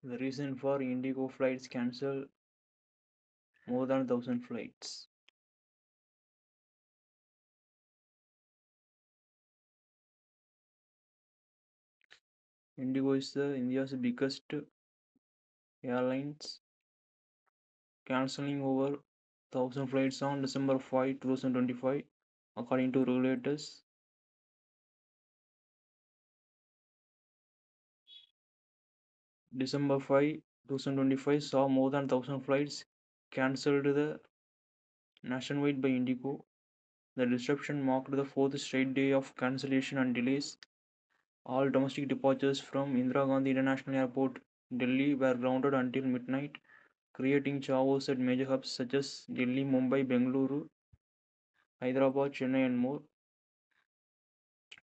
The reason for Indigo flights cancel more than 1,000 flights. Indigo is the India's biggest airlines, cancelling over 1,000 flights on December 5, 2025, according to regulators. December 5, 2025 saw more than 1,000 flights cancelled the nationwide by Indigo. The disruption marked the fourth straight day of cancellation and delays. All domestic departures from Indira Gandhi International Airport, Delhi, were grounded until midnight, creating chaos at major hubs such as Delhi, Mumbai, Bengaluru, Hyderabad, Chennai, and more.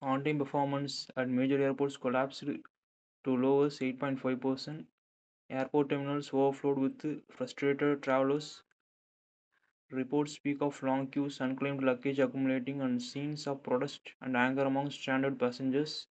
On time performance at major airports collapsed to lowest 8.5%. Airport terminals overflowed with frustrated travelers. Reports speak of long queues, unclaimed luggage accumulating, and scenes of protest and anger among stranded passengers.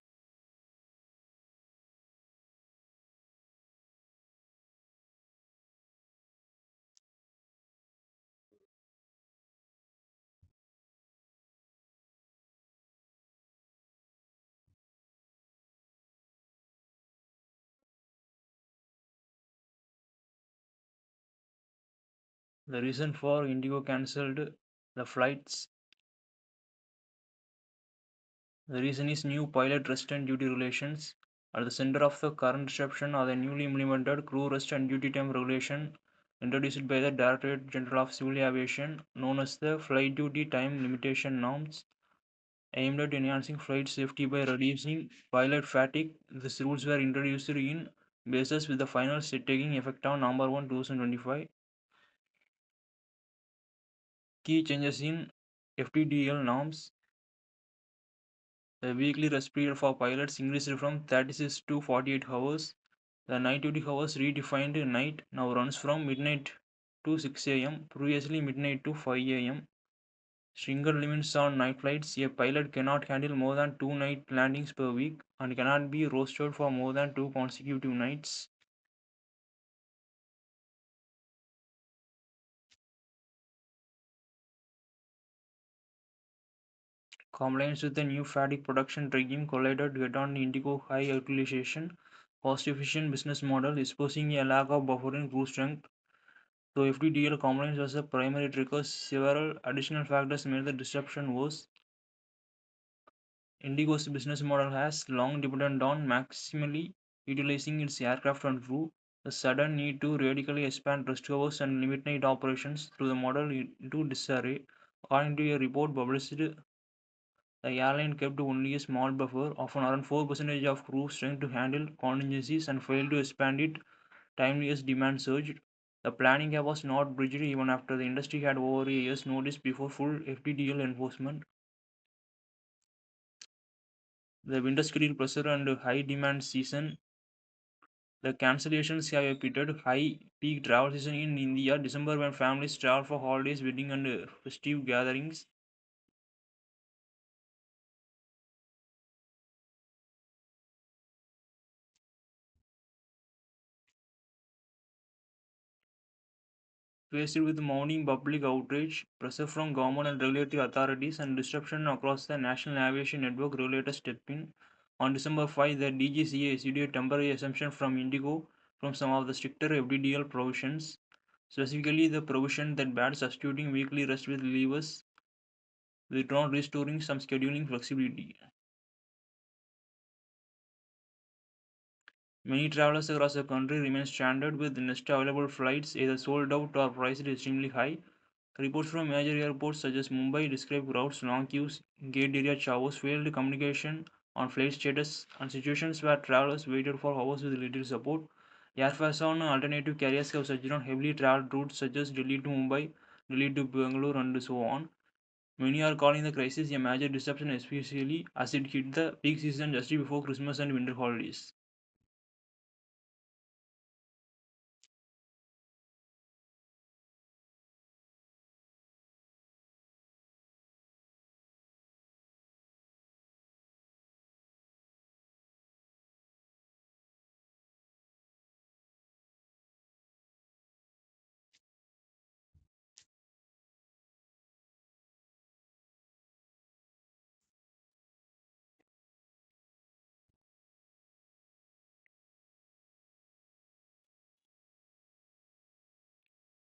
The reason for Indigo cancelled the flights. The reason is new pilot rest and duty regulations. At the center of the current disruption are the newly implemented crew rest and duty time regulation introduced by the Directorate General of Civil Aviation, known as the Flight Duty Time Limitation Norms, aimed at enhancing flight safety by reducing pilot fatigue. These rules were introduced in basis with the final set taking effect on November 1, 2025. Key changes in FTDL norms. The weekly rest period for pilots increased from 36 to 48 hours. The night duty hours redefined night now runs from midnight to 6 am, previously midnight to 5 am. Stringer limits on night flights. A pilot cannot handle more than 2 night landings per week and cannot be rostered for more than 2 consecutive nights. Compliance with the new fatigue production regime collided head on Indigo high utilization, cost efficient business model, exposing a lack of buffer in crew strength. Though FDDL compliance was the primary trigger, several additional factors made the disruption worse. Indigo's business model has long depended on maximally utilizing its aircraft and crew. The sudden need to radically expand rest hours and limit night operations through the model into disarray. According to a report published, the airline kept only a small buffer, often around 4% of crew strength to handle contingencies and failed to expand it timely as demand surged. The planning gap was not bridged even after the industry had over a year's notice before full FDDL enforcement. The winter schedule pressure and high demand season. The cancellations have repeated high peak travel season in India, December, when families travel for holidays, wedding, and festive gatherings. Faced with mounting public outrage, pressure from government and regulatory authorities, and disruption across the national aviation network, regulators stepped in. On December 5, the DGCA issued a temporary exemption from Indigo from some of the stricter FDDL provisions, specifically the provision that banned substituting weekly rest with leavers, withdrawn restoring some scheduling flexibility. Many travelers across the country remain stranded with next available flights either sold out or priced extremely high. Reports from major airports such as Mumbai describe crowds, long queues, gate area chaos, failed communication on flight status, and situations where travelers waited for hours with little support. Airfares on alternative carriers have surged on heavily traveled routes such as Delhi to Mumbai, Delhi to Bangalore, and so on. Many are calling the crisis a major disruption, especially as it hit the peak season just before Christmas and winter holidays.